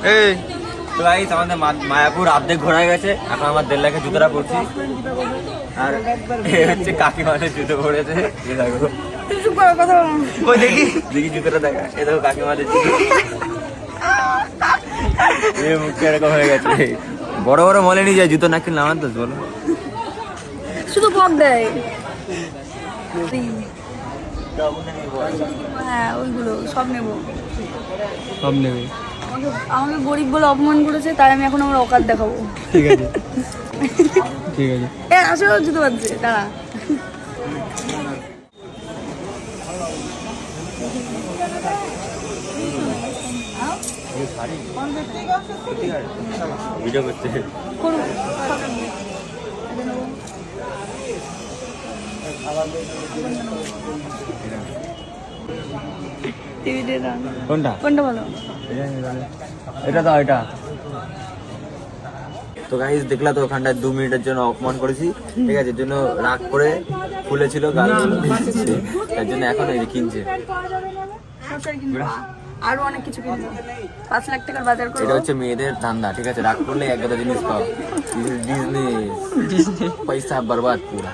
এই তো গাইস আমাদের মায়াপুর অর্ধেক ঘোরা গেছে, এখন আমার 1.5 লাখের জুতোটা পড়ছি। আর হচ্ছে কাকিমাদের জুতো পড়েছে, এই দেখো ওই দেখি দেখি জুতোটা দেখা, এই দেখো কাকিমাদের জুতো। এই মুখটা এরকম হয়ে গেছে। বড় বড় মলে নিয়ে যায় জুতো না কিনলে আমার দোষ বলো? শুধু পক দেয়। হ্যাঁ ওইগুলো সব নেবো। সব নেবে। আমাকে গরিব বলে অপমান করেছে, তাই আমি এখন আমার অকাত দেখাবো। ঠিক আছে ঠিক আছে। এ আসলে জুতো বাজছে, দাঁড়া। ভিডিও করতে করুন। কোনটা কোনটা ভালো? এটা তো এটা। তো গাইস দেখলা তো ওখানটায় 2 মিনিটের জন্য অপমান করেছি, ঠিক আছে, এর জন্য রাগ করে ফুলেছিল গালগুলো দিচ্ছে, তার জন্য এখন এই যে কিনছে। আরো অনেক কিছু কিনবো, 5 লাখ টাকার বাজার করবো। এটা হচ্ছে মেয়েদের ধান্দা, ঠিক আছে, রাগ করলে এক কথা জিনিস পাও, ডিজনি পয়সা বরবাদ পুরা।